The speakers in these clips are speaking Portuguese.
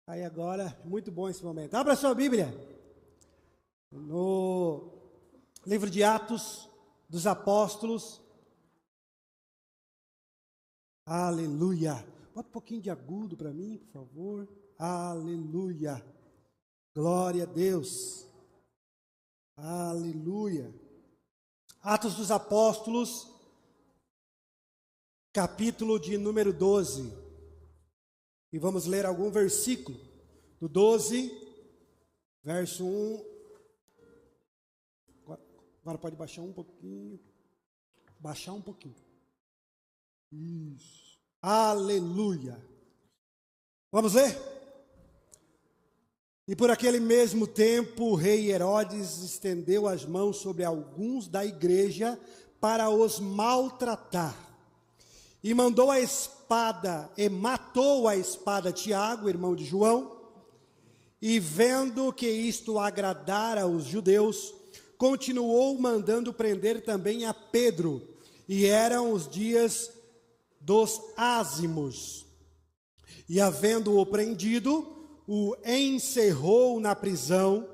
Aí agora, muito bom esse momento. Abra sua Bíblia no livro de Atos dos Apóstolos. Aleluia. Bota um pouquinho de agudo para mim, por favor. Aleluia. Glória a Deus. Aleluia. Atos dos Apóstolos, capítulo de número 12. E vamos ler algum versículo do 12, verso 1. Agora pode baixar um pouquinho. Baixar um pouquinho. Isso. Aleluia. Vamos ler? E por aquele mesmo tempo, o rei Herodes estendeu as mãos sobre alguns da igreja para os maltratar. E mandou a espada, e matou a espada Tiago, irmão de João. E vendo que isto agradara aos judeus, continuou mandando prender também a Pedro. E eram os dias dos ázimos. E havendo-o prendido, o encerrou na prisão,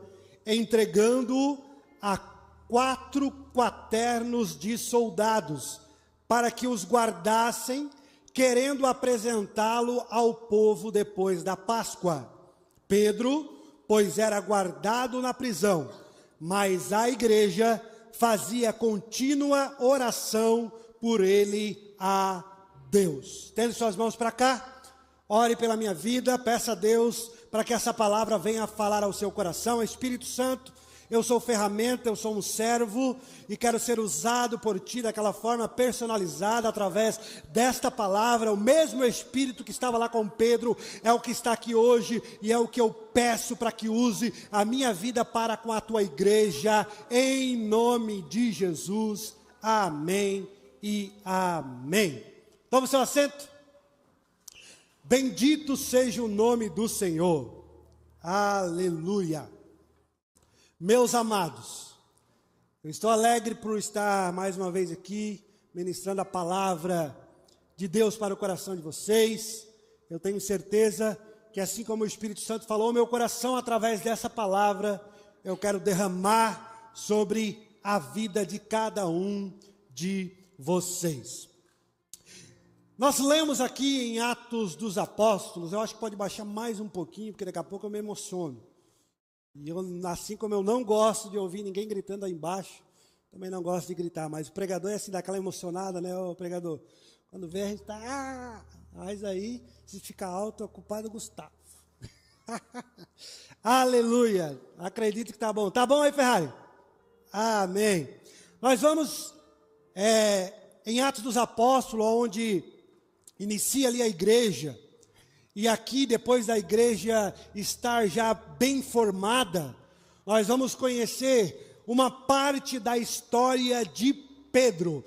entregando-o a 4 quaternos de soldados, para que os guardassem, querendo apresentá-lo ao povo depois da Páscoa. Pedro, pois era guardado na prisão, mas a igreja fazia contínua oração por ele a Deus. Tende suas mãos para cá, ore pela minha vida, peça a Deus para que essa palavra venha falar ao seu coração. Espírito Santo, eu sou ferramenta, eu sou um servo e quero ser usado por Ti daquela forma personalizada através desta palavra. O mesmo Espírito que estava lá com Pedro é o que está aqui hoje e é o que eu peço para que use a minha vida para com a Tua igreja, em nome de Jesus. Amém e amém. Tome seu assento. Bendito seja o nome do Senhor. Aleluia. Meus amados, eu estou alegre por estar mais uma vez aqui, ministrando a palavra de Deus para o coração de vocês. Eu tenho certeza que assim como o Espírito Santo falou ao meu coração através dessa palavra, eu quero derramar sobre a vida de cada um de vocês. Nós lemos aqui em Atos dos Apóstolos, eu acho que pode baixar mais um pouquinho, porque daqui a pouco eu me emociono. E eu, assim como eu não gosto de ouvir ninguém gritando aí embaixo, também não gosto de gritar, mas o pregador é assim, daquela emocionada, né, o pregador? Quando vê a gente está, mas aí, se ficar alto, é o culpado Gustavo. Aleluia, acredito que está bom. Tá bom aí, Ferrari? Amém. Nós vamos em Atos dos Apóstolos, onde inicia ali a igreja. E aqui, depois da igreja estar já bem formada, nós vamos conhecer uma parte da história de Pedro.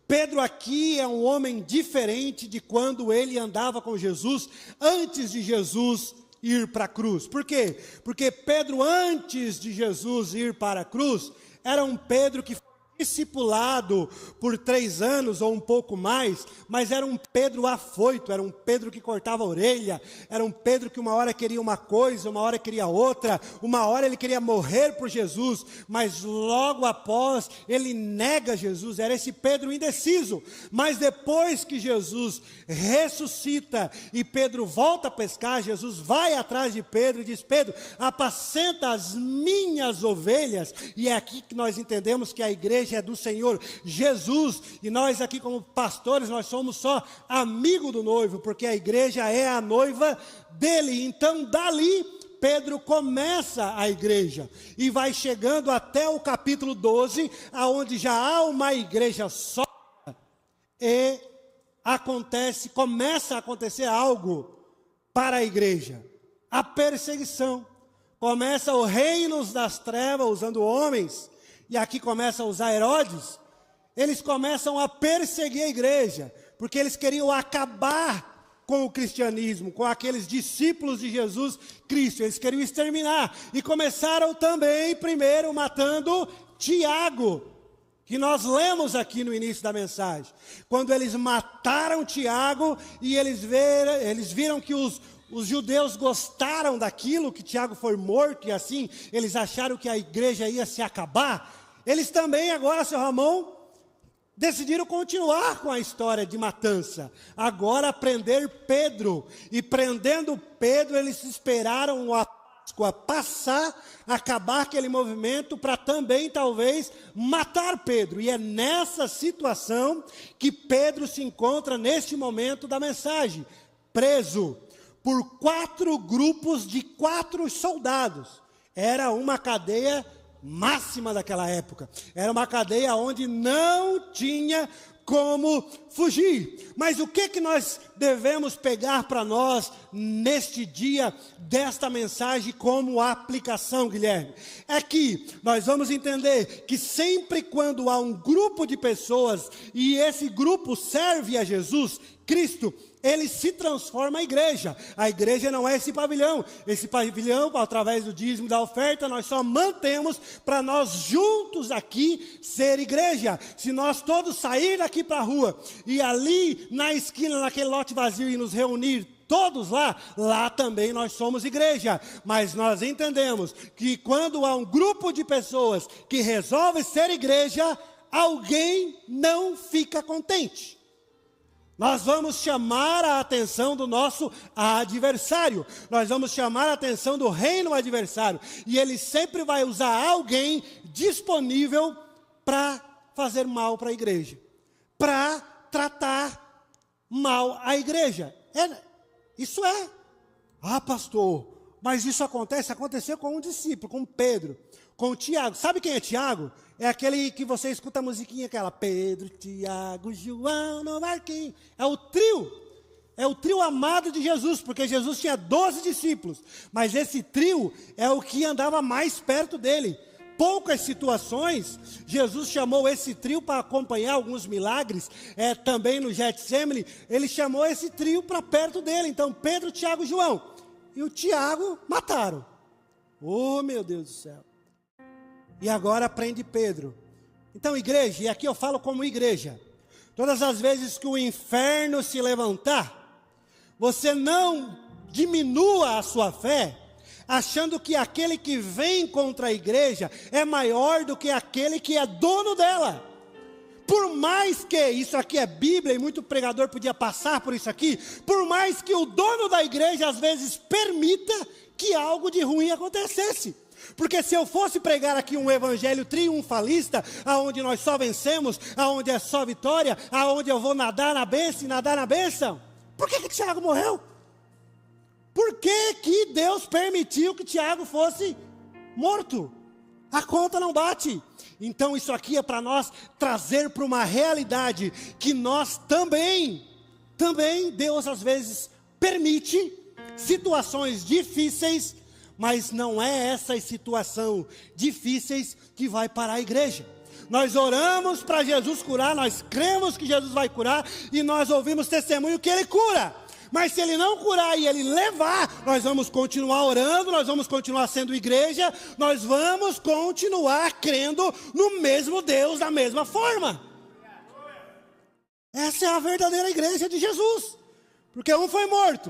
Pedro aqui é um homem diferente de quando ele andava com Jesus, antes de Jesus ir para a cruz. Por quê? Porque Pedro, antes de Jesus ir para a cruz, era um Pedro que discipulado por 3 anos ou um pouco mais, mas era um Pedro afoito, era um Pedro que cortava a orelha, era um Pedro que uma hora queria uma coisa, uma hora queria outra, uma hora ele queria morrer por Jesus, mas logo após ele nega Jesus. Era esse Pedro indeciso. Mas depois que Jesus ressuscita e Pedro volta a pescar, Jesus vai atrás de Pedro e diz: Pedro, apacenta as minhas ovelhas. E é aqui que nós entendemos que a igreja é do Senhor Jesus, e nós aqui como pastores, nós somos só amigo do noivo, porque a igreja é a noiva dele. Então dali Pedro começa a igreja, e vai chegando até o capítulo 12, aonde já há uma igreja só, e começa a acontecer algo para a igreja, a perseguição. Começa o reino das trevas, usando homens, e aqui começa a usar Herodes. Eles começam a perseguir a igreja, porque eles queriam acabar com o cristianismo, com aqueles discípulos de Jesus Cristo. Eles queriam exterminar, e começaram também, primeiro, matando Tiago, que nós lemos aqui no início da mensagem. Quando eles mataram Tiago, e eles viram que os os judeus gostaram daquilo, que Tiago foi morto, e assim eles acharam que a igreja ia se acabar, eles também agora, seu Ramon, decidiram continuar com a história de matança. Agora prender Pedro, e prendendo Pedro, eles esperaram a Páscoa passar, acabar aquele movimento, para também talvez matar Pedro. E é nessa situação que Pedro se encontra neste momento da mensagem, preso por 4 grupos de 4 soldados. Era uma cadeia máxima daquela época. Era uma cadeia onde não tinha como fugir. Mas o que nós devemos pegar para nós neste dia desta mensagem como aplicação, Guilherme? É que nós vamos entender que sempre quando há um grupo de pessoas e esse grupo serve a Jesus Cristo, ele se transforma a igreja. A igreja não é esse pavilhão. Esse pavilhão, através do dízimo da oferta, nós só mantemos para nós juntos aqui ser igreja. Se nós todos sair daqui para a rua e ali na esquina, naquele lote vazio e nos reunir todos lá também nós somos igreja. Mas nós entendemos que quando há um grupo de pessoas que resolve ser igreja, alguém não fica contente. Nós vamos chamar a atenção do nosso adversário. Nós vamos chamar a atenção do reino adversário. E ele sempre vai usar alguém disponível para fazer mal para a igreja. Para tratar mal a igreja. Isso é. Ah, pastor, mas isso aconteceu com um discípulo, com Pedro, com Tiago. Sabe quem é Tiago? É aquele que você escuta a musiquinha, aquela Pedro, Tiago, João, no barquinho. É o trio amado de Jesus, porque Jesus tinha 12 discípulos, mas esse trio é o que andava mais perto dele. Poucas situações, Jesus chamou esse trio para acompanhar alguns milagres, também no Getsemane, ele chamou esse trio para perto dele. Então Pedro, Tiago e João, e o Tiago mataram. Oh, meu Deus do céu. E agora prende Pedro. Então, igreja, e aqui eu falo como igreja, todas as vezes que o inferno se levantar, você não diminua a sua fé, achando que aquele que vem contra a igreja é maior do que aquele que é dono dela. Por mais que, isso aqui é Bíblia e muito pregador podia passar por isso aqui, por mais que o dono da igreja às vezes permita que algo de ruim acontecesse. Porque se eu fosse pregar aqui um evangelho triunfalista, aonde nós só vencemos, aonde é só vitória, aonde eu vou nadar na bênção e nadar na bênção, por que Tiago morreu? Por que Deus permitiu que Tiago fosse morto? A conta não bate. Então isso aqui é para nós trazer para uma realidade que nós também Deus às vezes permite situações difíceis, mas não é essas situações difíceis que vai parar a igreja. Nós oramos para Jesus curar, nós cremos que Jesus vai curar, e nós ouvimos testemunho que Ele cura. Mas se Ele não curar e Ele levar, nós vamos continuar orando, nós vamos continuar sendo igreja, nós vamos continuar crendo no mesmo Deus, da mesma forma. Essa é a verdadeira igreja de Jesus. Porque um foi morto,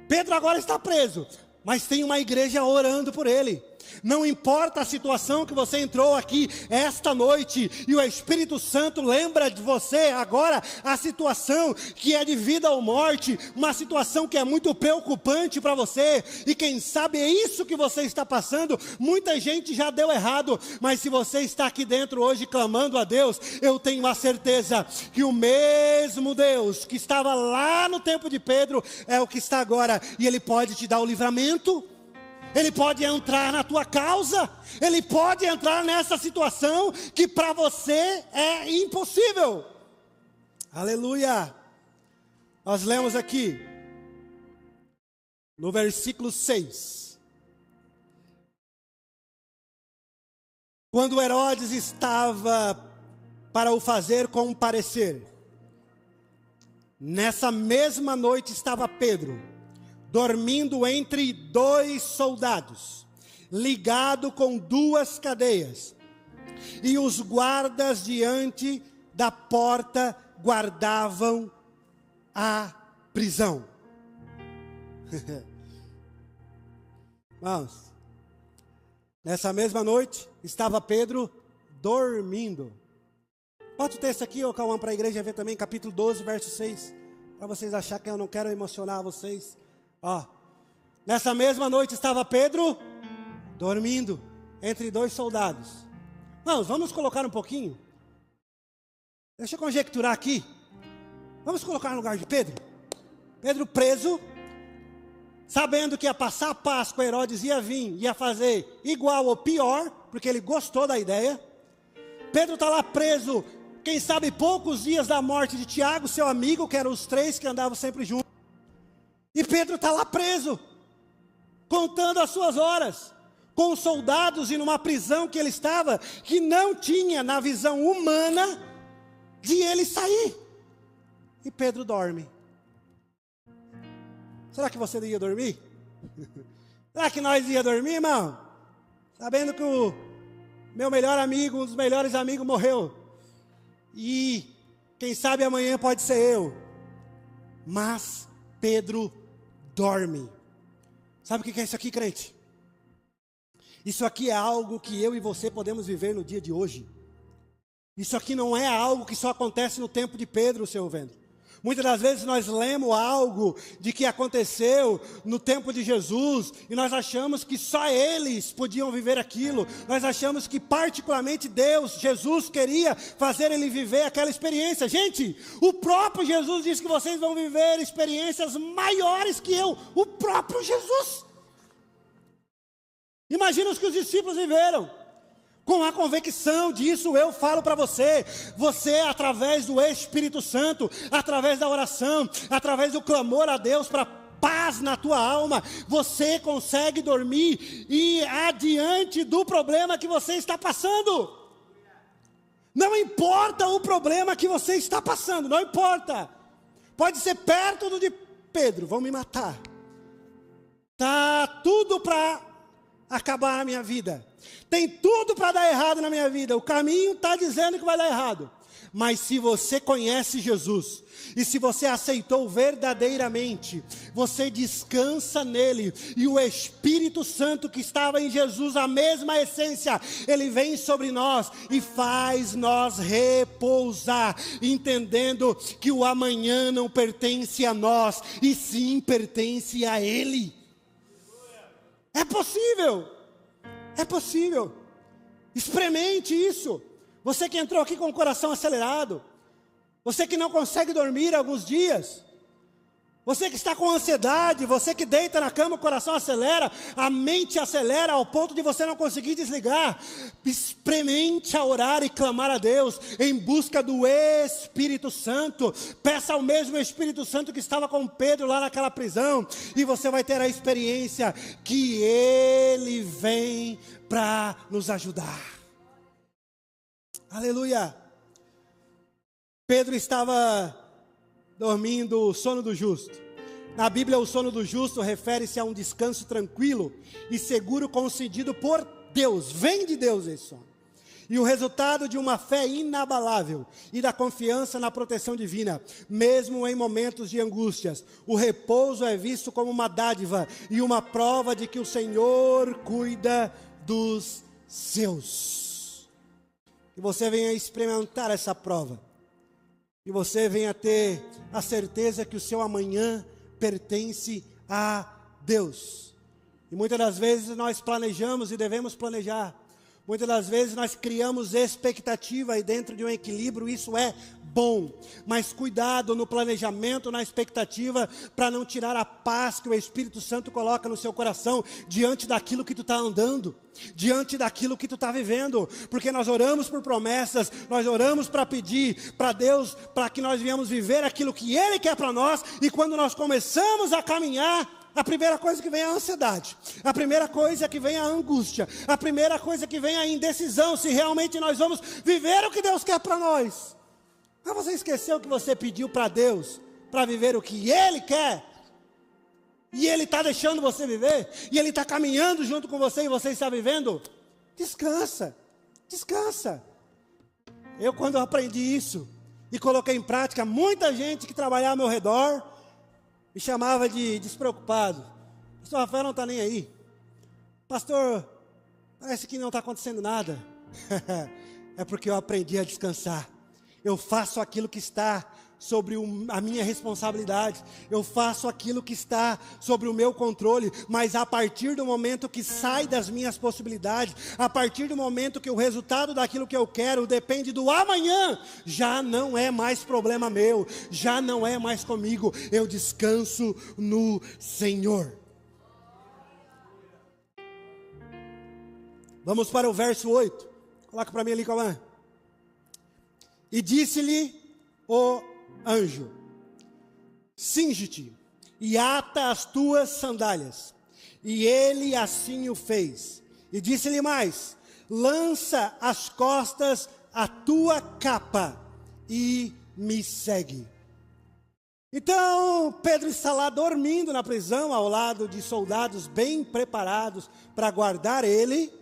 Pedro agora está preso, mas tem uma igreja orando por ele. Não importa a situação que você entrou aqui esta noite, e o Espírito Santo lembra de você agora a situação que é de vida ou morte, uma situação que é muito preocupante para você, e quem sabe é isso que você está passando. Muita gente já deu errado, mas se você está aqui dentro hoje clamando a Deus, eu tenho a certeza que o mesmo Deus que estava lá no tempo de Pedro é o que está agora, e Ele pode te dar o livramento. Ele pode entrar na tua causa, Ele pode entrar nessa situação que para você é impossível. Aleluia. Nós lemos aqui, no versículo 6. Quando Herodes estava para o fazer comparecer, nessa mesma noite estava Pedro, dormindo entre 2 soldados, ligado com 2 cadeias, e os guardas diante da porta guardavam a prisão. Irmãos, nessa mesma noite, estava Pedro dormindo. Bota o texto aqui, ô Cauã, para a igreja ver também, capítulo 12, verso 6. Para vocês acharem que eu não quero emocionar vocês. Ó, nessa mesma noite estava Pedro dormindo entre dois soldados. Irmãos, vamos colocar um pouquinho. Deixa eu conjecturar aqui. Vamos colocar no lugar de Pedro. Pedro preso, sabendo que ia passar a Páscoa, Herodes ia vir, ia fazer igual ou pior, porque ele gostou da ideia. Pedro está lá preso, quem sabe poucos dias da morte de Tiago, seu amigo, que eram os três que andavam sempre juntos. E Pedro está lá preso, contando as suas horas, com os soldados e numa prisão que ele estava, que não tinha na visão humana de ele sair. E Pedro dorme. Será que você ia dormir? Será que nós ia dormir, irmão? Sabendo que o meu melhor amigo, um dos melhores amigos morreu. E quem sabe amanhã pode ser eu. Mas Pedro dorme. Sabe o que é isso aqui, crente? Isso aqui é algo que eu e você podemos viver no dia de hoje. Isso aqui não é algo que só acontece no tempo de Pedro, seu vendo. Muitas das vezes nós lemos algo de que aconteceu no tempo de Jesus e nós achamos que só eles podiam viver aquilo. Nós achamos que particularmente Deus, Jesus, queria fazer ele viver aquela experiência. Gente, o próprio Jesus disse que vocês vão viver experiências maiores que eu, o próprio Jesus. Imagina os que os discípulos viveram. Com a convicção disso eu falo para você, através do Espírito Santo, através da oração, através do clamor a Deus para paz na tua alma, você consegue dormir e ir adiante do problema que você está passando. Não importa o problema que você está passando, não importa. Pode ser perto do de Pedro, vão me matar. Tá tudo para acabar na minha vida. Tem tudo para dar errado na minha vida. O caminho está dizendo que vai dar errado. Mas se você conhece Jesus, e se você aceitou verdadeiramente, você descansa nele, e o Espírito Santo que estava em Jesus, a mesma essência, ele vem sobre nós e faz nós repousar, entendendo que o amanhã não pertence a nós, e sim pertence a ele. É possível. É possível. Experimente isso. Você que entrou aqui com o coração acelerado, você que não consegue dormir alguns dias, você que está com ansiedade, você que deita na cama, o coração acelera, a mente acelera ao ponto de você não conseguir desligar. Experimente a orar e clamar a Deus em busca do Espírito Santo. Peça ao mesmo Espírito Santo que estava com Pedro lá naquela prisão, e você vai ter a experiência que ele vem para nos ajudar. Aleluia. Pedro estava dormindo o sono do justo. Na Bíblia, o sono do justo refere-se a um descanso tranquilo e seguro concedido por Deus. Vem de Deus esse sono. E o resultado de uma fé inabalável e da confiança na proteção divina, mesmo em momentos de angústias. O repouso é visto como uma dádiva e uma prova de que o Senhor cuida dos seus. Que você venha experimentar essa prova. Que você venha ter a certeza que o seu amanhã pertence a Deus. E muitas das vezes nós planejamos e devemos planejar. Muitas das vezes nós criamos expectativa e dentro de um equilíbrio isso é bom. Mas cuidado no planejamento, na expectativa, para não tirar a paz que o Espírito Santo coloca no seu coração diante daquilo que tu está andando, diante daquilo que tu está vivendo. Porque nós oramos por promessas, nós oramos para pedir para Deus, para que nós venhamos viver aquilo que Ele quer para nós. E quando nós começamos a caminhar, a primeira coisa que vem é a ansiedade, a primeira coisa que vem é a angústia, a primeira coisa que vem é a indecisão, se realmente nós vamos viver o que Deus quer para nós. Mas você esqueceu que você pediu para Deus, para viver o que Ele quer, e Ele está deixando você viver, e Ele está caminhando junto com você, e você está vivendo? Descansa, descansa. Eu quando aprendi isso, e coloquei em prática, muita gente que trabalhava ao meu redor, me chamava de despreocupado. Pastor Rafael não está nem aí. Pastor, parece que não está acontecendo nada. É porque eu aprendi a descansar. Eu faço aquilo que está sobre a minha responsabilidade. Eu faço aquilo que está sobre o meu controle. Mas a partir do momento que sai das minhas possibilidades, a partir do momento que o resultado daquilo que eu quero depende do amanhã, já não é mais problema meu, já não é mais comigo. Eu descanso no Senhor. Vamos para o verso 8. Coloca para mim ali, Calma. E disse-lhe o anjo: cinge-te e ata as tuas sandálias. E ele assim o fez. E disse-lhe mais: lança às costas a tua capa e me segue. Então Pedro está lá dormindo na prisão, ao lado de soldados bem preparados para guardar ele.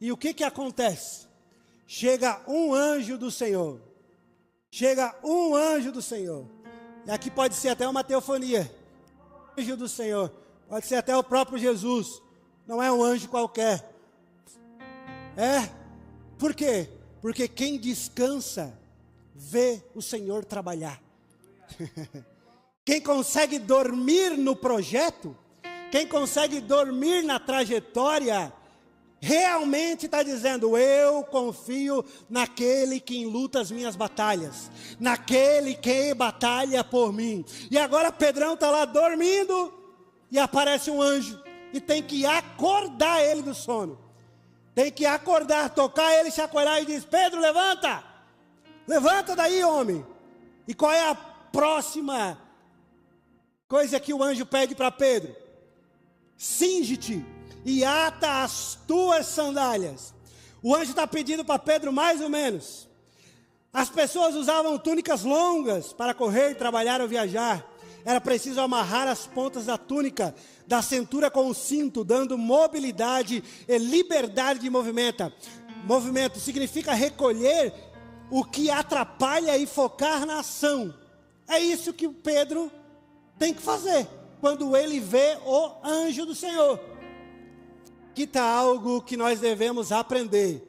E o que acontece? Chega um anjo do Senhor. Chega um anjo do Senhor. E aqui pode ser até uma teofania. Anjo do Senhor. Pode ser até o próprio Jesus. Não é um anjo qualquer. Por quê? Porque quem descansa vê o Senhor trabalhar. Quem consegue dormir no projeto, quem consegue dormir na trajetória, realmente está dizendo: eu confio naquele que luta as minhas batalhas, naquele que batalha por mim. E agora Pedrão está lá dormindo, e aparece um anjo, e tem que acordar ele do sono. Tem que acordar, tocar ele, chacoalhar e diz: Pedro, levanta! Levanta daí, homem! E qual é a próxima coisa que o anjo pede para Pedro? Cinge-te e ata as tuas sandálias. O anjo está pedindo para Pedro mais ou menos. As pessoas usavam túnicas longas para correr, trabalhar ou viajar. Era preciso amarrar as pontas da túnica da cintura com o cinto, dando mobilidade e liberdade de movimento. Movimento significa recolher o que atrapalha e focar na ação. É isso que Pedro tem que fazer quando ele vê o anjo do Senhor. Que está algo que nós devemos aprender.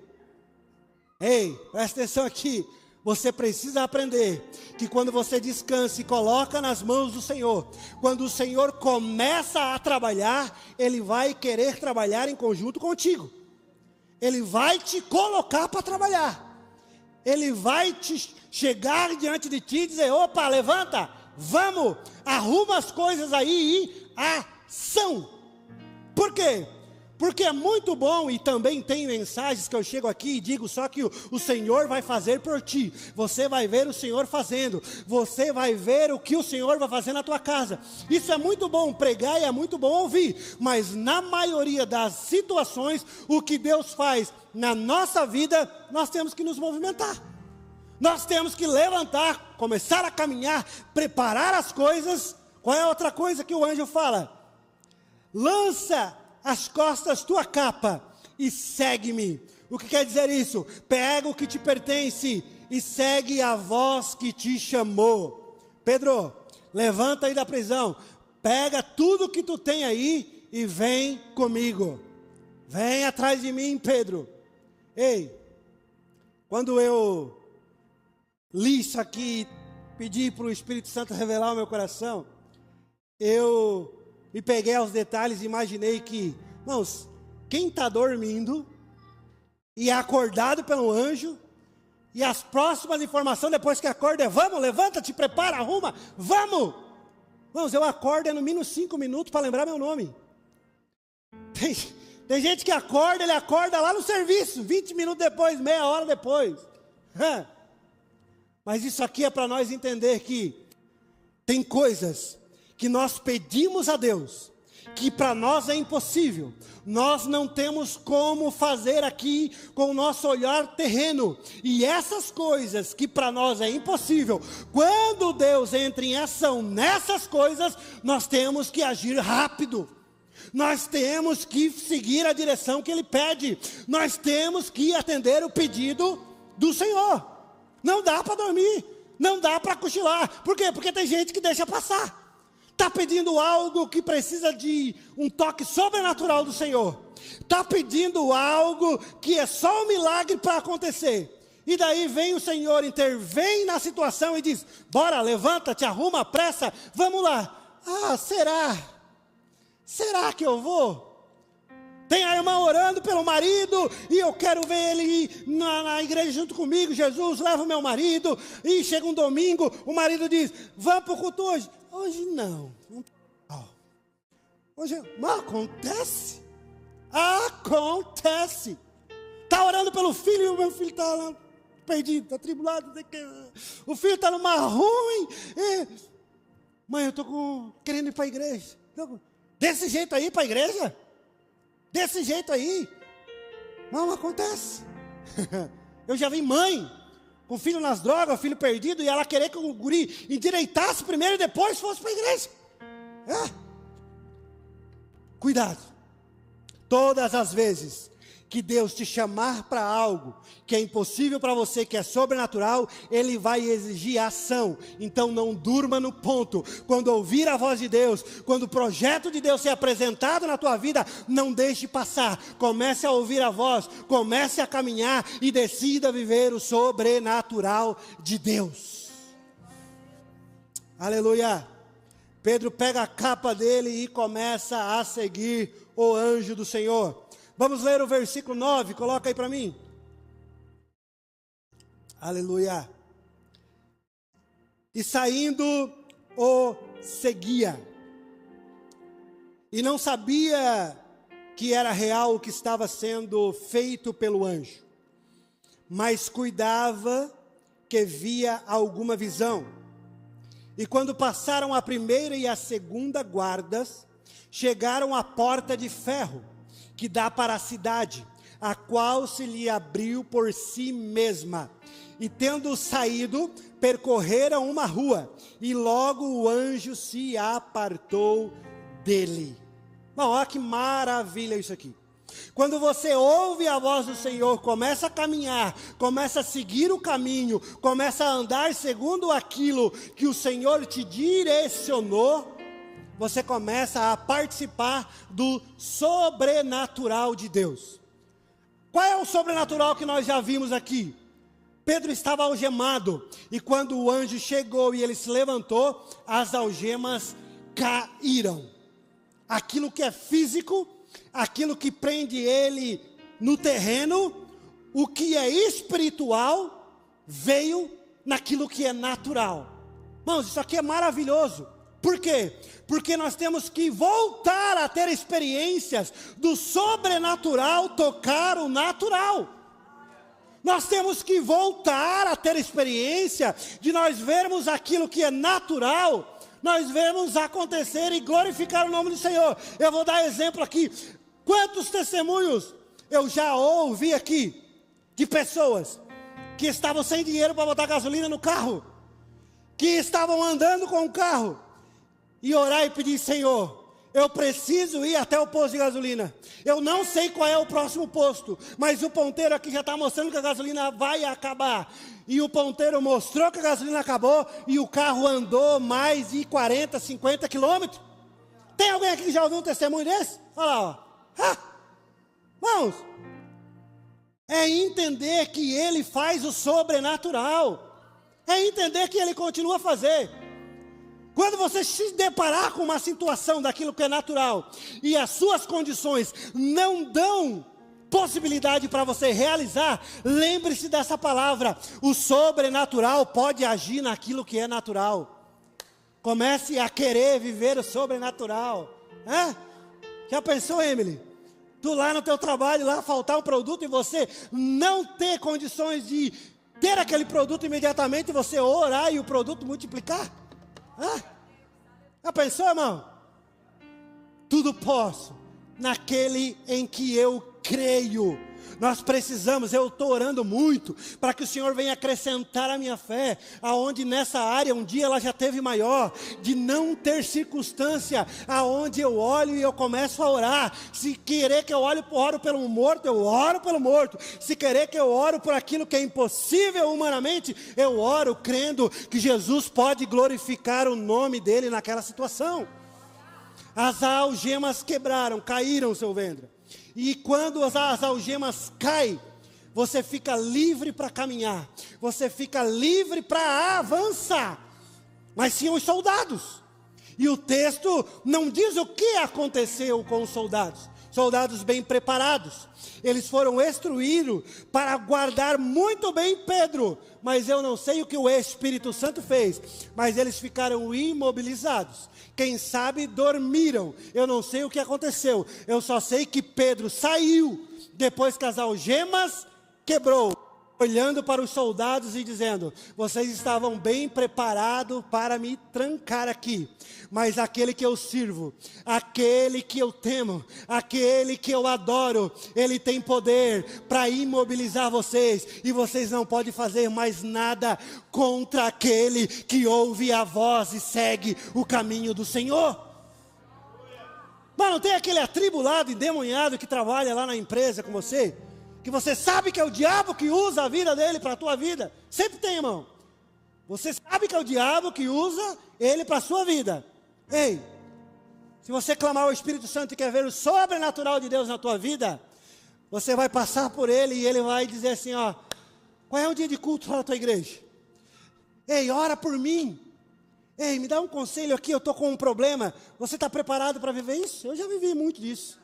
Ei, presta atenção aqui. Você precisa aprender que quando você descansa e coloca nas mãos do Senhor, quando o Senhor começa a trabalhar, Ele vai querer trabalhar em conjunto contigo. Ele vai te colocar para trabalhar. Ele vai te chegar diante de ti e dizer: opa, levanta, vamos, arruma as coisas aí e ação. Por quê? Porque é muito bom, e também tem mensagens que eu chego aqui e digo só que o Senhor vai fazer por ti. Você vai ver o Senhor fazendo. Você vai ver o que o Senhor vai fazer na tua casa. Isso é muito bom pregar e é muito bom ouvir. Mas na maioria das situações, o que Deus faz na nossa vida, nós temos que nos movimentar. Nós temos que levantar, começar a caminhar, preparar as coisas. Qual é a outra coisa que o anjo fala? Lança às costas tua capa e segue-me. O que quer dizer isso? Pega o que te pertence e segue a voz que te chamou. Pedro, levanta aí da prisão, pega tudo que tu tem aí e vem comigo. Vem atrás de mim, Pedro. Ei, quando eu li isso aqui, pedi para o Espírito Santo revelar o meu coração, eu me peguei aos detalhes e imaginei que, irmãos, quem está dormindo e é acordado pelo anjo, e as próximas informações depois que acorda é: vamos, levanta, te prepara, arruma, vamos. Irmãos, eu acordo no mínimo 5 minutos para lembrar meu nome. Tem gente que acorda, ele acorda lá no serviço, 20 minutos depois, meia hora depois. Mas isso aqui é para nós entender que tem coisas que nós pedimos a Deus, que para nós é impossível. Nós não temos como fazer aqui com o nosso olhar terreno. E essas coisas que para nós é impossível, quando Deus entra em ação nessas coisas, nós temos que agir rápido. Nós temos que seguir a direção que Ele pede. Nós temos que atender o pedido do Senhor. Não dá para dormir, não dá para cochilar. Por quê? Porque tem gente que deixa passar. está pedindo algo que precisa de um toque sobrenatural do Senhor, está pedindo algo que é só um milagre para acontecer. E daí vem o Senhor, intervém na situação e diz: bora, levanta, te arruma, pressa, vamos lá. Ah, será? Será que eu vou? Tem a irmã orando pelo marido, e eu quero ver ele ir na igreja junto comigo. Jesus, leva o meu marido. E chega um domingo, o marido diz: vamos para o culto hoje. Hoje não. Hoje não acontece. Acontece. Está orando pelo filho, e o meu filho está lá perdido, está tribulado. O filho está numa ruim. Mãe, eu estou querendo ir para a igreja. Desse jeito aí para a igreja? Desse jeito aí? Não acontece. Eu já vi mãe com filho nas drogas, filho perdido, e ela querer que o guri endireitasse primeiro e depois fosse para a igreja. Cuidado. Todas as vezes que Deus te chamar para algo que é impossível para você, que é sobrenatural, Ele vai exigir ação. Então não durma no ponto. Quando ouvir a voz de Deus, quando o projeto de Deus ser apresentado na tua vida, não deixe passar. Comece a ouvir a voz, comece a caminhar e decida viver o sobrenatural de Deus. Aleluia. Pedro pega a capa dele e começa a seguir o anjo do Senhor. Vamos ler o versículo 9, coloca aí para mim. Aleluia. E saindo o seguia. E não sabia que era real o que estava sendo feito pelo anjo, mas cuidava que via alguma visão. E quando passaram a primeira e a segunda guardas, chegaram à porta de ferro, que dá para a cidade, a qual se lhe abriu por si mesma. E tendo saído, percorreram uma rua, e logo o anjo se apartou dele. Olha que maravilha isso aqui. Quando você ouve a voz do Senhor, começa a caminhar, começa a seguir o caminho, começa a andar segundo aquilo que o Senhor te direcionou, você começa a participar do sobrenatural de Deus. Qual é o sobrenatural que nós já vimos aqui? Pedro estava algemado, e quando o anjo chegou e ele se levantou, as algemas caíram. Aquilo que é físico, aquilo que prende ele no terreno, o que é espiritual, veio naquilo que é natural. Irmãos, isso aqui é maravilhoso. Por quê? Porque nós temos que voltar a ter experiências do sobrenatural tocar o natural. Nós temos que voltar a ter experiência de nós vermos aquilo que é natural, nós vemos acontecer e glorificar o nome do Senhor. Eu vou dar exemplo aqui. Quantos testemunhos eu já ouvi aqui de pessoas que estavam sem dinheiro para botar gasolina no carro, que estavam andando com o carro, e orar e pedir: Senhor, eu preciso ir até o posto de gasolina. Eu não sei qual é o próximo posto, mas o ponteiro aqui já está mostrando que a gasolina vai acabar. E o ponteiro mostrou que a gasolina acabou e o carro andou mais de 40, 50 quilômetros. Tem alguém aqui que já ouviu um testemunho desse? Olha lá, ó. Vamos. É entender que Ele faz o sobrenatural. É entender que Ele continua a fazer. Quando você se deparar com uma situação daquilo que é natural, e as suas condições não dão possibilidade para você realizar, lembre-se dessa palavra: o sobrenatural pode agir naquilo que é natural. Comece a querer viver o sobrenatural. Já pensou, Emily? Tu lá no teu trabalho, lá faltar um produto e você não ter condições de ter aquele produto imediatamente, e você orar e o produto multiplicar? Já pensou, irmão? Tudo posso naquele em que eu creio. Nós precisamos, eu estou orando muito para que o Senhor venha acrescentar a minha fé, aonde nessa área um dia ela já teve maior, de não ter circunstância, aonde eu olho e eu começo a orar. Se querer que eu oro pelo morto, eu oro pelo morto. Se querer que eu oro por aquilo que é impossível humanamente, eu oro crendo que Jesus pode glorificar o nome dele naquela situação. As algemas quebraram, caíram, seu Vendra. E quando as algemas caem, você fica livre para caminhar, você fica livre para avançar. Mas tinham os soldados, e o texto não diz o que aconteceu com os soldados. Soldados bem preparados, eles foram instruídos para guardar muito bem Pedro, mas eu não sei o que o Espírito Santo fez, mas eles ficaram imobilizados. Quem sabe dormiram, eu não sei o que aconteceu, eu só sei que Pedro saiu, depois que as algemas quebrou, olhando para os soldados e dizendo: vocês estavam bem preparados para me trancar aqui, mas aquele que eu sirvo, aquele que eu temo, aquele que eu adoro, ele tem poder para imobilizar vocês, e vocês não podem fazer mais nada contra aquele que ouve a voz e segue o caminho do Senhor. Mas não tem aquele atribulado, endemoniado que trabalha lá na empresa com você, que você sabe que é o diabo que usa a vida dele para a tua vida? Sempre tem, irmão. Você sabe que é o diabo que usa ele para a sua vida. Ei, se você clamar ao Espírito Santo e quer ver o sobrenatural de Deus na tua vida, você vai passar por ele e ele vai dizer assim, ó: qual é o dia de culto lá na tua igreja? Ei, ora por mim. Ei, me dá um conselho aqui, eu estou com um problema. Você está preparado para viver isso? Eu já vivi muito disso.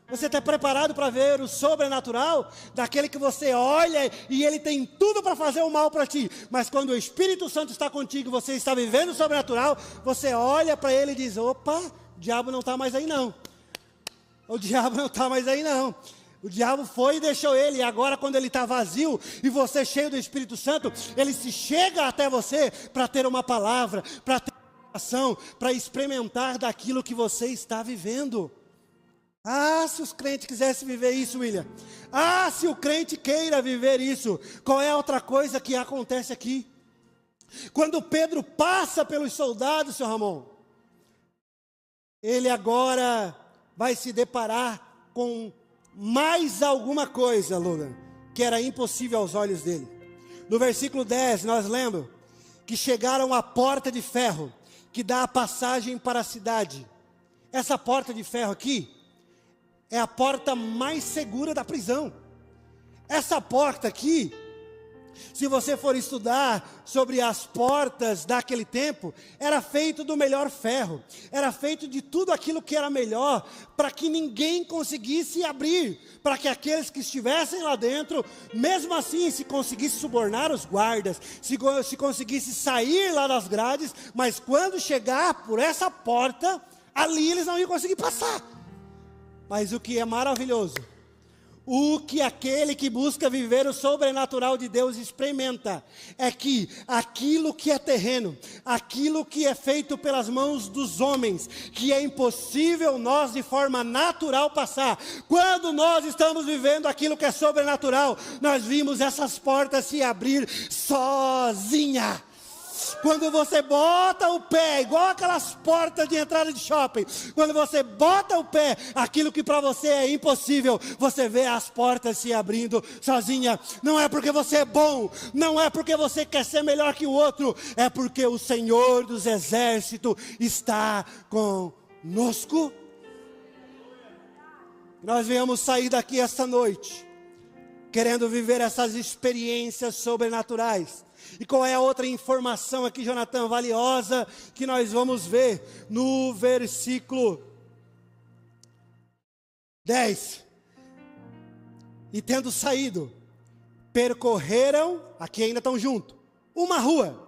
Você está preparado para ver o sobrenatural? Daquele que você olha e ele tem tudo para fazer o mal para ti. Mas quando o Espírito Santo está contigo, você está vivendo o sobrenatural, você olha para ele e diz: opa, o diabo não está mais aí não. O diabo não está mais aí não. O diabo foi e deixou ele. E agora quando ele está vazio e você cheio do Espírito Santo, ele se chega até você para ter uma palavra, para ter uma ação, para experimentar daquilo que você está vivendo. Ah, se os crentes quisessem viver isso, William. Ah, se o crente queira viver isso. Qual é a outra coisa que acontece aqui? Quando Pedro passa pelos soldados, seu Ramon, ele agora vai se deparar com mais alguma coisa, Logan, que era impossível aos olhos dele. No versículo 10, nós lemos que chegaram à porta de ferro, que dá a passagem para a cidade. Essa porta de ferro aqui é a porta mais segura da prisão. Essa porta aqui, se você for estudar sobre as portas daquele tempo, era feito do melhor ferro, era feito de tudo aquilo que era melhor, para que ninguém conseguisse abrir, para que aqueles que estivessem lá dentro, mesmo assim, se conseguisse subornar os guardas, se conseguisse sair lá das grades, mas quando chegar por essa porta, ali eles não iam conseguir passar. Mas o que é maravilhoso, o que aquele que busca viver o sobrenatural de Deus experimenta, é que aquilo que é terreno, aquilo que é feito pelas mãos dos homens, que é impossível nós de forma natural passar, quando nós estamos vivendo aquilo que é sobrenatural, nós vimos essas portas se abrir sozinha. Quando você bota o pé, igual aquelas portas de entrada de shopping, quando você bota o pé, aquilo que para você é impossível, você vê as portas se abrindo sozinha. Não é porque você é bom, não é porque você quer ser melhor que o outro, é porque o Senhor dos Exércitos está conosco. Nós viemos sair daqui esta noite, querendo viver essas experiências sobrenaturais. E qual é a outra informação aqui, Jonathan, valiosa, que nós vamos ver no versículo 10. E tendo saído, percorreram, aqui ainda estão juntos, uma rua.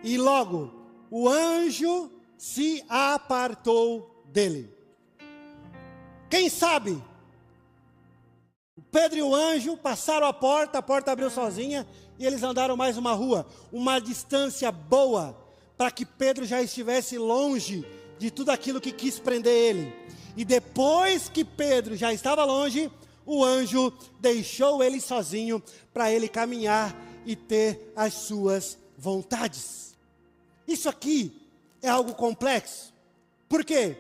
E logo, o anjo se apartou dele. Quem sabe? Pedro e o anjo passaram a porta abriu sozinha, e eles andaram mais uma rua, uma distância boa, para que Pedro já estivesse longe de tudo aquilo que quis prender ele. E depois que Pedro já estava longe, o anjo deixou ele sozinho para ele caminhar e ter as suas vontades. Isso aqui é algo complexo. Por quê?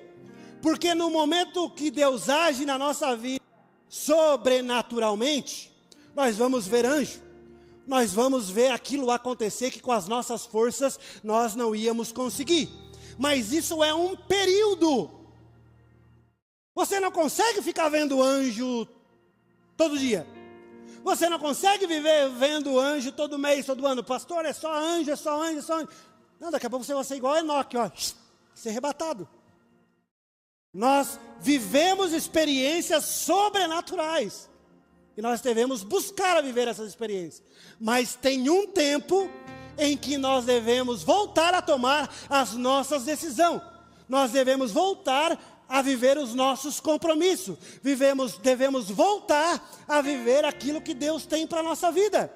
Porque no momento que Deus age na nossa vida sobrenaturalmente, nós vamos ver anjo. Nós vamos ver aquilo acontecer que com as nossas forças nós não íamos conseguir. Mas isso é um período. Você não consegue ficar vendo anjo todo dia. Você não consegue viver vendo anjo todo mês, todo ano. Pastor, é só anjo, é só anjo, é só anjo. Não, daqui a pouco você vai ser igual a Enoque, ó, ser arrebatado. Nós vivemos experiências sobrenaturais. E nós devemos buscar a viver essas experiências. Mas tem um tempo em que nós devemos voltar a tomar as nossas decisões. Nós devemos voltar a viver os nossos compromissos. Devemos voltar a viver aquilo que Deus tem para a nossa vida.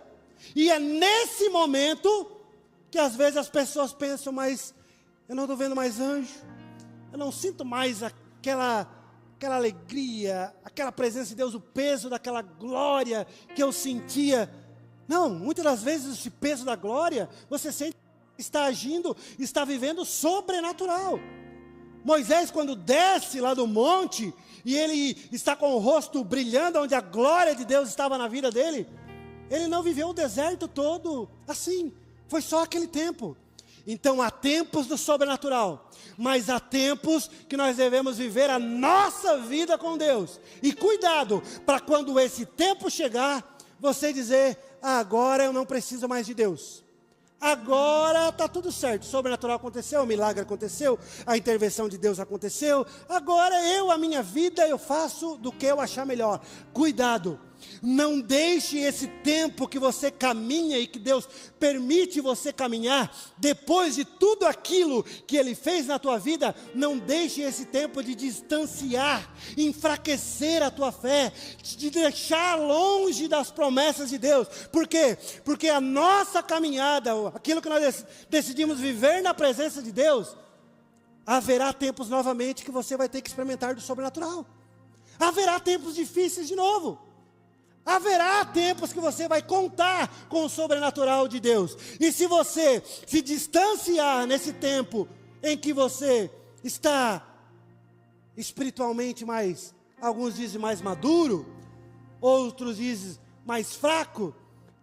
E é nesse momento que às vezes as pessoas pensam, mas eu não estou vendo mais anjo. Eu não sinto mais aquela alegria, aquela presença de Deus, o peso daquela glória que eu sentia. Não, muitas das vezes esse peso da glória, você sente que está agindo, está vivendo sobrenatural. Moisés, quando desce lá do monte, e ele está com o rosto brilhando, onde a glória de Deus estava na vida dele, ele não viveu o deserto todo assim, foi só aquele tempo. Então há tempos do sobrenatural, mas há tempos que nós devemos viver a nossa vida com Deus. E cuidado, para quando esse tempo chegar, você dizer, agora eu não preciso mais de Deus. Agora está tudo certo, o sobrenatural aconteceu, o milagre aconteceu, a intervenção de Deus aconteceu. Agora a minha vida, eu faço do que eu achar melhor. Cuidado. Não deixe esse tempo que você caminha e que Deus permite você caminhar, depois de tudo aquilo que Ele fez na tua vida, não deixe esse tempo de distanciar, enfraquecer a tua fé, de deixar longe das promessas de Deus. Por quê? Porque a nossa caminhada, aquilo que nós decidimos viver na presença de Deus, haverá tempos novamente que você vai ter que experimentar do sobrenatural. Haverá tempos difíceis de novo. Haverá tempos que você vai contar com o sobrenatural de Deus. E se você se distanciar nesse tempo em que você está espiritualmente mais, alguns dizem mais maduro, outros dizem mais fraco,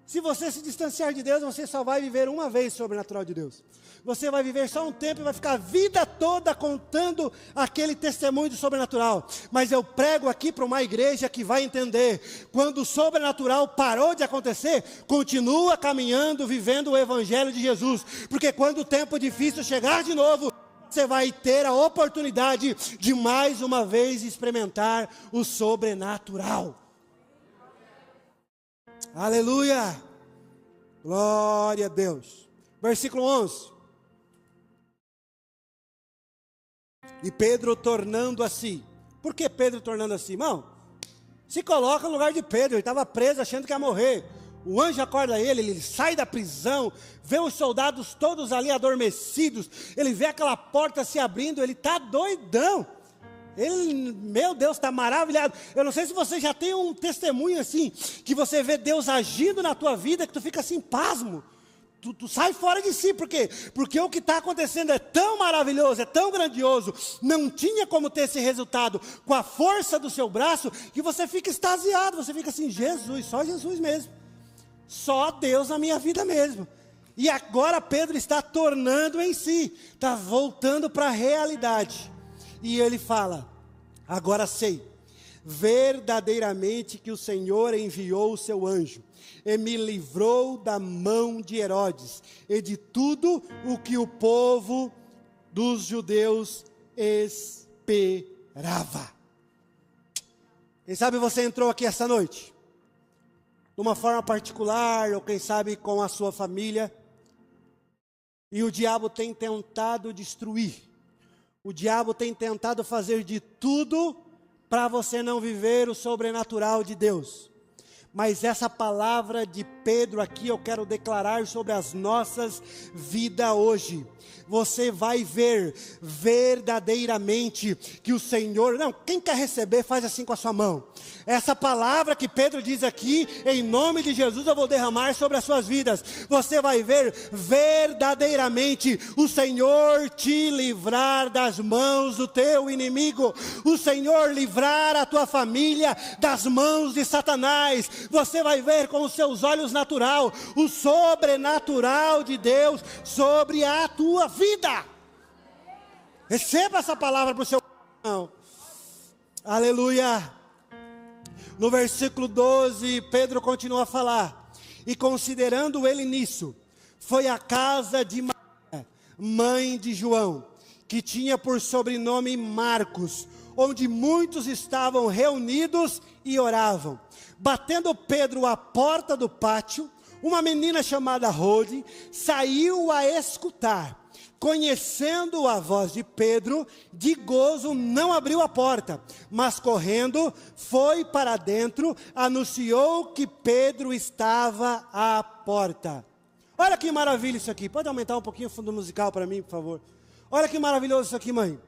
se você se distanciar de Deus, você só vai viver uma vez o sobrenatural de Deus. Você vai viver só um tempo e vai ficar a vida toda contando aquele testemunho do sobrenatural. Mas eu prego aqui para uma igreja que vai entender, quando o sobrenatural parou de acontecer, continua caminhando, vivendo o evangelho de Jesus. Porque quando o tempo difícil chegar de novo, você vai ter a oportunidade de mais uma vez experimentar o sobrenatural. Aleluia! Glória a Deus. Versículo 11. E Pedro tornando assim. Por que Pedro tornando assim, irmão? Se coloca no lugar de Pedro. Ele estava preso achando que ia morrer. O anjo acorda ele sai da prisão, vê os soldados todos ali adormecidos, ele vê aquela porta se abrindo, ele está doidão. Ele, meu Deus, está maravilhado. Eu não sei se você já tem um testemunho assim, que você vê Deus agindo na tua vida, que tu fica assim, pasmo. Tu sai fora de si, por quê? Porque o que está acontecendo é tão maravilhoso, é tão grandioso, não tinha como ter esse resultado com a força do seu braço, que você fica extasiado, você fica assim, Jesus, só Jesus mesmo. Só Deus na minha vida mesmo. E agora Pedro está tornando em si, está voltando para a realidade. E ele fala, agora sei, verdadeiramente que o Senhor enviou o seu anjo, e me livrou da mão de Herodes, e de tudo o que o povo dos judeus esperava. Quem sabe você entrou aqui essa noite, de uma forma particular, ou quem sabe com a sua família, e o diabo tem tentado destruir, o diabo tem tentado fazer de tudo para você não viver o sobrenatural de Deus. Mas essa palavra de Pedro aqui eu quero declarar sobre as nossas vidas hoje. Você vai ver verdadeiramente que o Senhor... Não, quem quer receber, faz assim com a sua mão. Essa palavra que Pedro diz aqui, em nome de Jesus eu vou derramar sobre as suas vidas. Você vai ver verdadeiramente o Senhor te livrar das mãos do teu inimigo. O Senhor livrar a tua família das mãos de Satanás. Você vai ver com os seus olhos natural o sobrenatural de Deus sobre a tua vida. Receba essa palavra para o seu coração. Aleluia. No versículo 12, Pedro continua a falar: e considerando ele nisso, foi à casa de Maria, mãe de João, que tinha por sobrenome Marcos, onde muitos estavam reunidos e oravam. Batendo Pedro à porta do pátio, uma menina chamada Rode saiu a escutar. Conhecendo a voz de Pedro, de gozo não abriu a porta, mas correndo foi para dentro, anunciou que Pedro estava à porta. Olha que maravilha isso aqui. Pode aumentar um pouquinho o fundo musical para mim, por favor? Olha que maravilhoso isso aqui, mãe.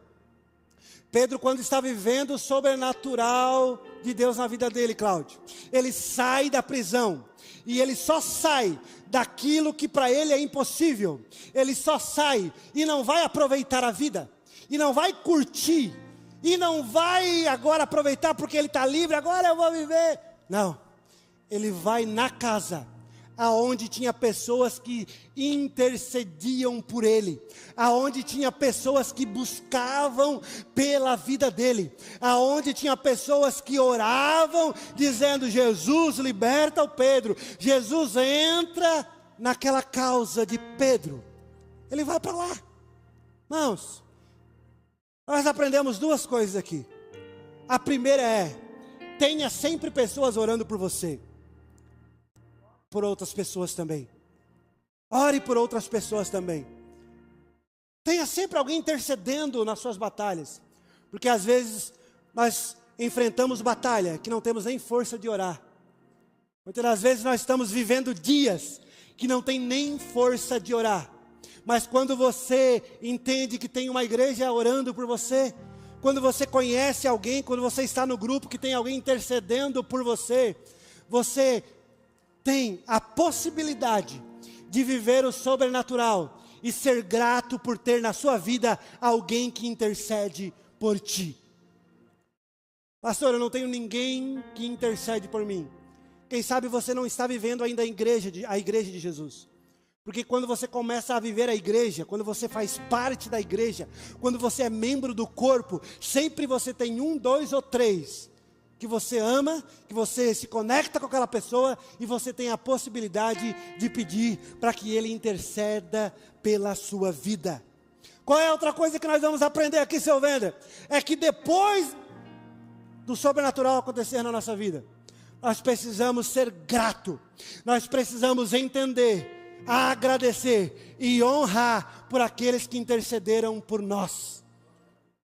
Pedro, quando está vivendo o sobrenatural de Deus na vida dele, Cláudio, ele sai da prisão, e ele só sai daquilo que para ele é impossível. Ele só sai e não vai aproveitar a vida, e não vai curtir, e não vai agora aproveitar porque ele está livre, agora eu vou viver. Não, ele vai na casa, aonde tinha pessoas que intercediam por ele, aonde tinha pessoas que buscavam pela vida dele, aonde tinha pessoas que oravam, dizendo: Jesus, liberta o Pedro. Jesus entra naquela causa de Pedro, ele vai para lá. Irmãos, nós aprendemos duas coisas aqui. A primeira é: tenha sempre pessoas orando por você. Por outras pessoas também. Ore por outras pessoas também. Tenha sempre alguém intercedendo nas suas batalhas. Porque às vezes nós enfrentamos batalha que não temos nem força de orar. Muitas das vezes nós estamos vivendo dias que não tem nem força de orar. Mas quando você entende que tem uma igreja orando por você, quando você conhece alguém, quando você está no grupo que tem alguém intercedendo por você, você tem a possibilidade de viver o sobrenatural e ser grato por ter na sua vida alguém que intercede por ti. Pastor, eu não tenho ninguém que intercede por mim. Quem sabe você não está vivendo ainda a igreja de Jesus. Porque quando você começa a viver a igreja, quando você faz parte da igreja, quando você é membro do corpo, sempre você tem 1, 2 ou 3 que você ama, que você se conecta com aquela pessoa e você tem a possibilidade de pedir para que ele interceda pela sua vida. Qual é a outra coisa que nós vamos aprender aqui, seu Wender? É que depois do sobrenatural acontecer na nossa vida, nós precisamos ser grato, nós precisamos entender, agradecer e honrar por aqueles que intercederam por nós.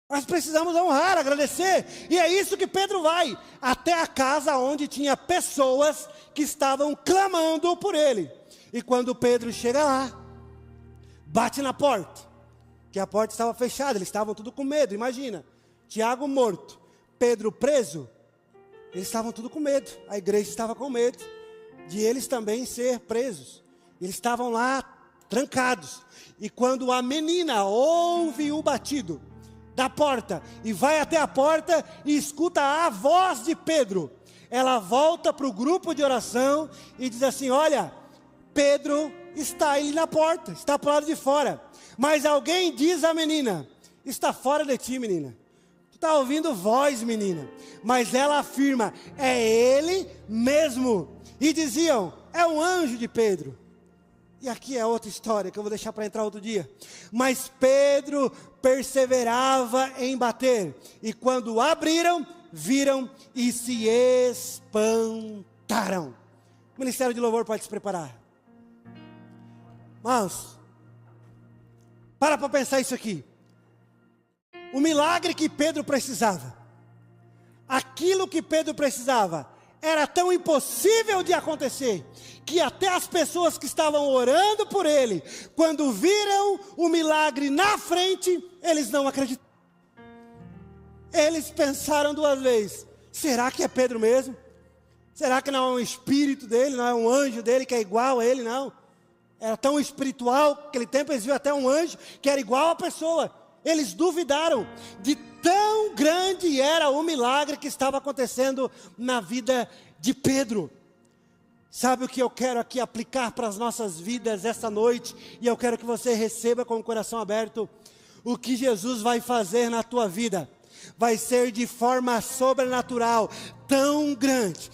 Nós precisamos honrar, agradecer, e é isso que Pedro vai, até a casa onde tinha pessoas que estavam clamando por ele. E quando Pedro chega lá, bate na porta, que a porta estava fechada, eles estavam tudo com medo. Imagina, Tiago morto, Pedro preso, eles estavam tudo com medo, a igreja estava com medo de eles também ser presos. Eles estavam lá trancados, e quando a menina ouve o batido da porta, e vai até a porta e escuta a voz de Pedro, ela volta para o grupo de oração e diz assim: olha, Pedro está ali na porta, está para o lado de fora, mas alguém diz à menina: está fora de ti, menina, tu está ouvindo voz, menina. Mas ela afirma: é ele mesmo. E diziam: é um anjo de Pedro. E aqui é outra história que eu vou deixar para entrar outro dia. Mas Pedro perseverava em bater, e quando abriram, viram e se espantaram. O ministério de louvor pode se preparar. Irmãos, para pensar isso aqui. O milagre que Pedro precisava, aquilo que Pedro precisava, era tão impossível de acontecer, que até as pessoas que estavam orando por ele, quando viram o milagre na frente, eles não acreditaram. Eles pensaram duas vezes: será que é Pedro mesmo? Será que não é um espírito dele, não é um anjo dele que é igual a ele? Não. Era tão espiritual, naquele tempo eles viram até um anjo que era igual a pessoa. Eles duvidaram de tão grande era o milagre que estava acontecendo na vida de Pedro. Sabe o que eu quero aqui aplicar para as nossas vidas essa noite? E eu quero que você receba com o coração aberto. O que Jesus vai fazer na tua vida vai ser de forma sobrenatural, tão grande,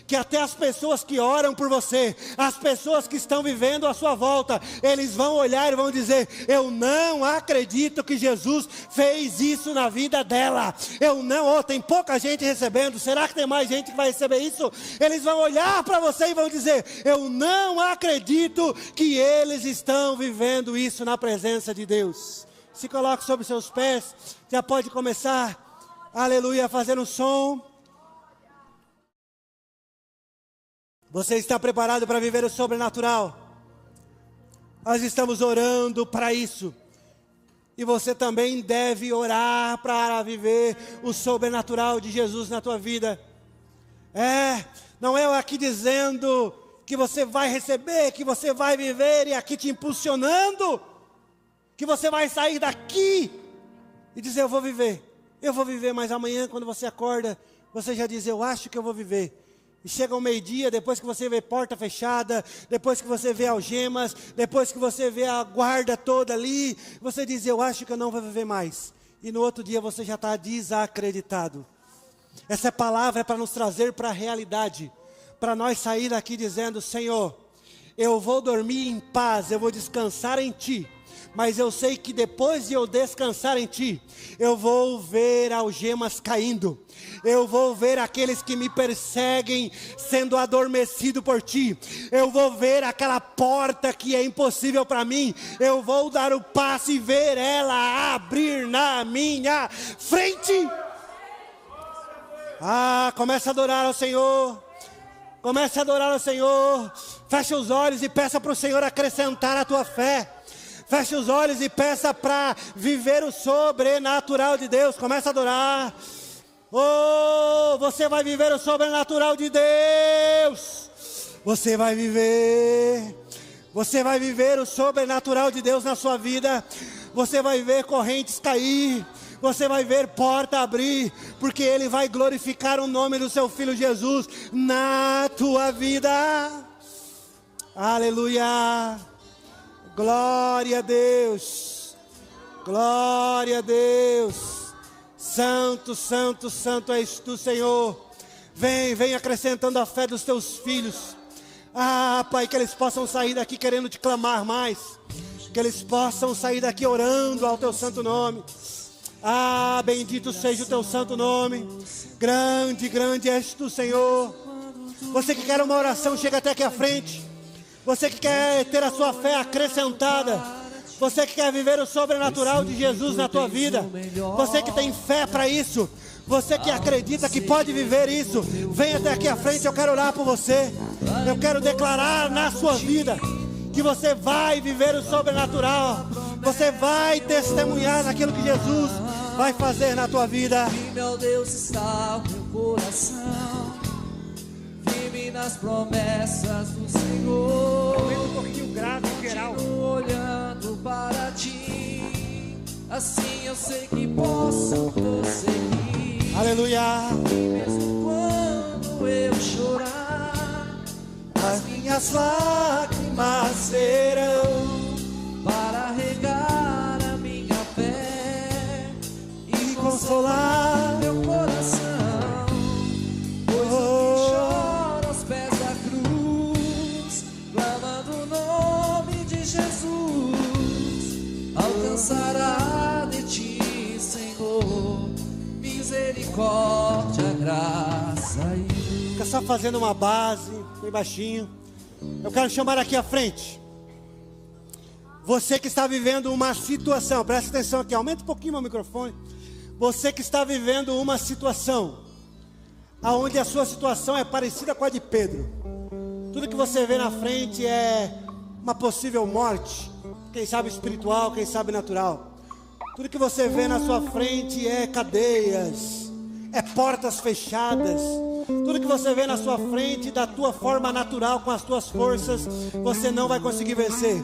que até as pessoas que oram por você, as pessoas que estão vivendo à sua volta, eles vão olhar e vão dizer: eu não acredito que Jesus fez isso na vida dela. Eu não, tem pouca gente recebendo, será que tem mais gente que vai receber isso? Eles vão olhar para você e vão dizer: eu não acredito que eles estão vivendo isso na presença de Deus. Se coloque sobre seus pés, já pode começar, aleluia, a fazer um som. Você está preparado para viver o sobrenatural? Nós estamos orando para isso. E você também deve orar para viver o sobrenatural de Jesus na tua vida. Não é eu aqui dizendo que você vai receber, que você vai viver e aqui te impulsionando, que você vai sair daqui e dizer: eu vou viver, mas amanhã quando você acorda, você já diz: eu acho que eu vou viver. E chega o meio-dia, depois que você vê porta fechada, depois que você vê algemas, depois que você vê a guarda toda ali, você diz: eu acho que eu não vou viver mais. E no outro dia você já está desacreditado. Essa palavra é para nos trazer para a realidade, para nós sair daqui dizendo: Senhor, eu vou dormir em paz, eu vou descansar em Ti. Mas eu sei que depois de eu descansar em Ti, eu vou ver algemas caindo. Eu vou ver aqueles que me perseguem sendo adormecido por Ti. Eu vou ver aquela porta que é impossível para mim. Eu vou dar o passo e ver ela abrir na minha frente. Comece a adorar ao Senhor. Comece a adorar ao Senhor. Feche os olhos e peça para o Senhor acrescentar a tua fé. Feche os olhos e peça para viver o sobrenatural de Deus. Comece a adorar. Você vai viver o sobrenatural de Deus. Você vai viver o sobrenatural de Deus na sua vida. Você vai ver correntes cair. Você vai ver porta abrir, porque Ele vai glorificar o nome do seu Filho Jesus na tua vida. Aleluia. Glória a Deus, glória a Deus, santo, santo, santo és Tu, Senhor. Vem acrescentando a fé dos Teus filhos. Pai, que eles possam sair daqui querendo Te clamar mais, que eles possam sair daqui orando ao Teu santo nome. Bendito seja o Teu santo nome. Grande, grande és Tu, Senhor. Você que quer uma oração, chega até aqui à frente. Você que quer ter a sua fé acrescentada, você que quer viver o sobrenatural de Jesus na tua vida, você que tem fé para isso, você que acredita que pode viver isso, vem até aqui à frente, eu quero orar por você. Eu quero declarar na sua vida que você vai viver o sobrenatural, você vai testemunhar naquilo que Jesus vai fazer na tua vida. Meu Deus, está o meu coração, nas promessas do Senhor. Um pouquinho grave, geral. Olhando para Ti, assim eu sei que posso prosseguir. Aleluia. Mesmo quando eu chorar, as minhas lágrimas serão para regar a minha fé e consolar meu coração. Pois eu choro aos pés da cruz, clamando o nome de Jesus, alcançará de Ti, Senhor, misericórdia, graça e... Fica só fazendo uma base, bem baixinho. Eu quero chamar aqui à frente você que está vivendo uma situação, presta atenção aqui, aumenta um pouquinho meu microfone. Você que está vivendo uma situação aonde a sua situação é parecida com a de Pedro. Tudo que você vê na frente é uma possível morte, quem sabe espiritual, quem sabe natural. Tudo que você vê na sua frente é cadeias, é portas fechadas. Tudo que você vê na sua frente, da tua forma natural, com as tuas forças, você não vai conseguir vencer.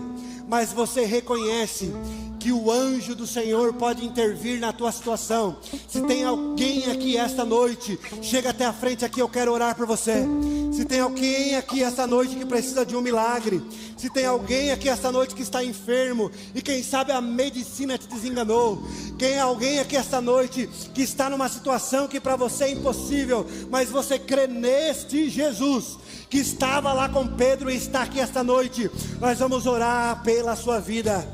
Mas você reconhece que o anjo do Senhor pode intervir na tua situação. Se tem alguém aqui esta noite, chega até a frente aqui, eu quero orar por você. Se tem alguém aqui esta noite que precisa de um milagre, se tem alguém aqui esta noite que está enfermo, e quem sabe a medicina te desenganou, quem é alguém aqui esta noite que está numa situação que para você é impossível, mas você crê neste Jesus, que estava lá com Pedro e está aqui esta noite, nós vamos orar pela sua vida.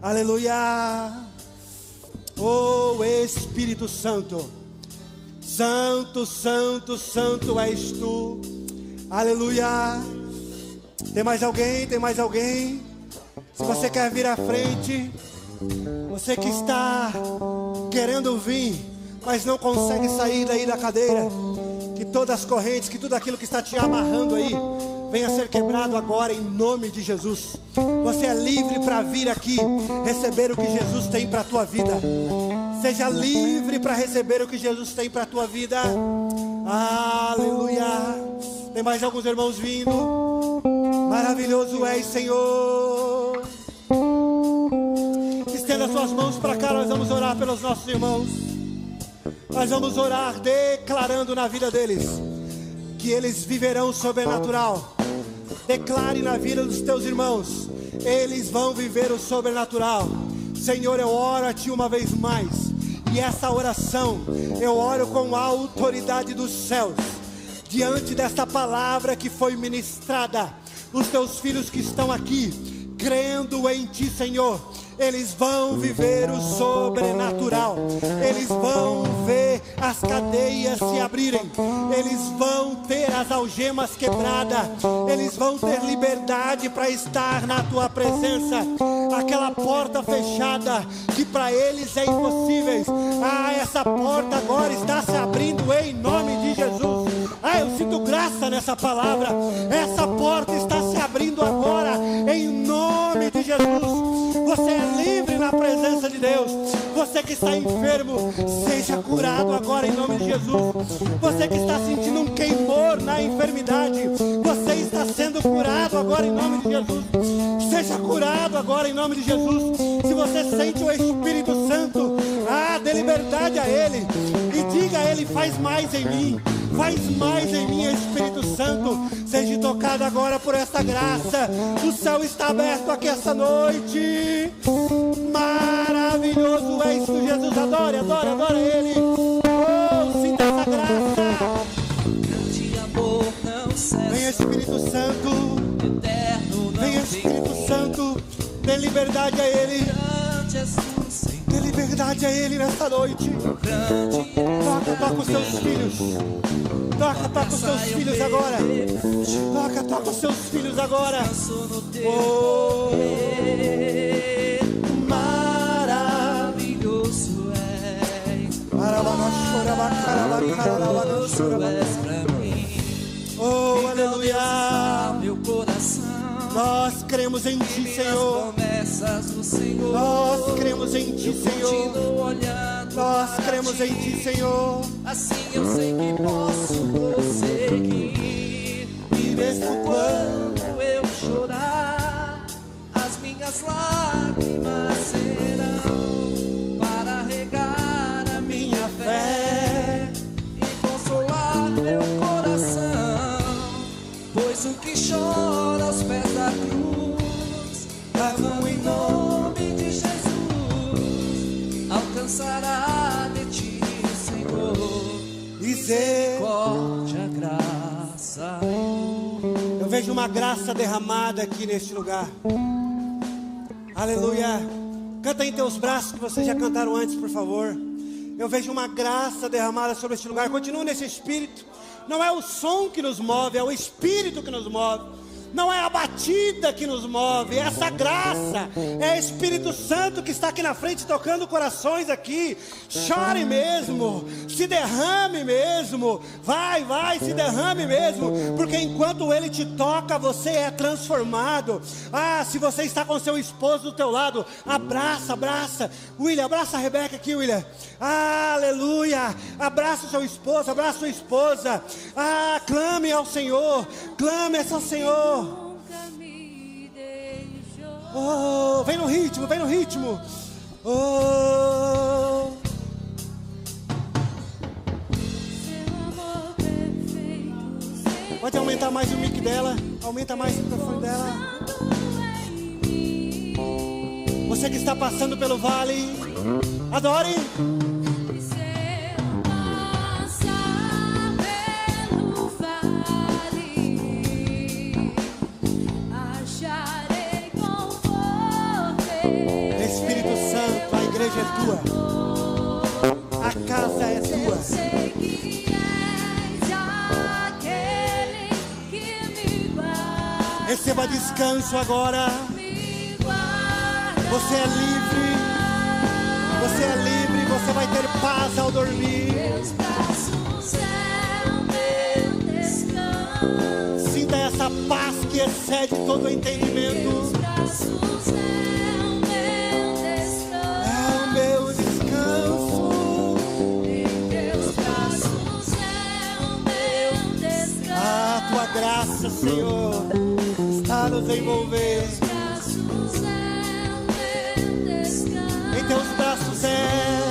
Aleluia. Oh Espírito Santo, Santo, Santo, Santo és tu. Aleluia. Tem mais alguém? Tem mais alguém? Se você quer vir à frente, você que está querendo vir, mas não consegue sair daí da cadeira, que todas as correntes, que tudo aquilo que está te amarrando aí, venha ser quebrado agora em nome de Jesus. Você é livre para vir aqui receber o que Jesus tem para a tua vida. Seja livre para receber o que Jesus tem para a tua vida. Aleluia. Tem mais alguns irmãos vindo. Maravilhoso és, Senhor. Estenda suas mãos para cá, nós vamos orar pelos nossos irmãos. Nós vamos orar declarando na vida deles que eles viverão o sobrenatural. Declare na vida dos teus irmãos, eles vão viver o sobrenatural. Senhor, eu oro a Ti uma vez mais, e essa oração eu oro com a autoridade dos céus, diante desta palavra que foi ministrada. Os teus filhos que estão aqui, crendo em Ti, Senhor, eles vão viver o sobrenatural. Eles vão ver as cadeias se abrirem. Eles vão ter as algemas quebradas. Eles vão ter liberdade para estar na Tua presença. Aquela porta fechada que para eles é impossível. Essa porta agora está se abrindo em nome de Jesus. Eu sinto graça nessa palavra. Essa porta está se abrindo agora em nome de Jesus. Você é livre na presença de Deus. Você que está enfermo, seja curado agora em nome de Jesus. Você que está sentindo um queimor na enfermidade, você está sendo curado agora em nome de Jesus. Seja curado agora em nome de Jesus. Se você sente o Espírito Santo, dê liberdade a Ele e diga a Ele: faz mais em mim. Faz mais em mim, Espírito Santo. Seja tocado agora por essa graça. O céu está aberto aqui essa noite. Maravilhoso és tu, Jesus. Adore, adore, adore Ele. Oh, sinta essa graça. Grande amor não cessa. Venha, Espírito Santo. Eterno não. Venha, Espírito Santo. Dê liberdade a Ele. Grande és tu, Senhor. Dê liberdade a Ele nesta noite. Toca os seus filhos. Toca os seus filhos agora. Toca os seus filhos agora. Oh, maravilhoso és. Maravilhoso és pra mim. Oh, aleluia. Meu coração. Nós cremos em Ti, Senhor. Nós cremos em Ti, Senhor. Nós cremos em Ti, Senhor. Assim eu sei que posso prosseguir. E mesmo quando eu chorar, as minhas lágrimas serão para regar a minha fé e consolar meu coração. Pois o que chora aos pés da cruz, clamam em nome de Jesus, alcançará de Ti, Senhor, misericórdia, graça. Eu vejo uma graça derramada aqui neste lugar. Aleluia. Canta em teus braços, que vocês já cantaram antes, por favor. Eu vejo uma graça derramada sobre este lugar. Continua nesse espírito. Não é o som que nos move, é o Espírito que nos move. não é a batida que nos move, é essa graça, é Espírito Santo que está aqui na frente tocando corações aqui. Chore mesmo, se derrame mesmo, vai, se derrame mesmo, porque enquanto Ele te toca, você é transformado. Se você está com seu esposo do teu lado, abraça, William, abraça a Rebeca aqui, William, aleluia, abraça o seu esposo, abraça a sua esposa, clame ao Senhor, clame ao Senhor. Oh, vem no ritmo. Oh. Pode aumentar mais o mic dela, aumenta mais o microfone dela. Você que está passando pelo vale, adore. Espírito Santo, a igreja é tua, a casa é tua. Receba descanso agora. Você é livre. Você vai ter paz ao dormir. Sinta essa paz que excede todo o entendimento. É o meu descanso. A tua graça, Senhor, está nos envolver. Em teus braços é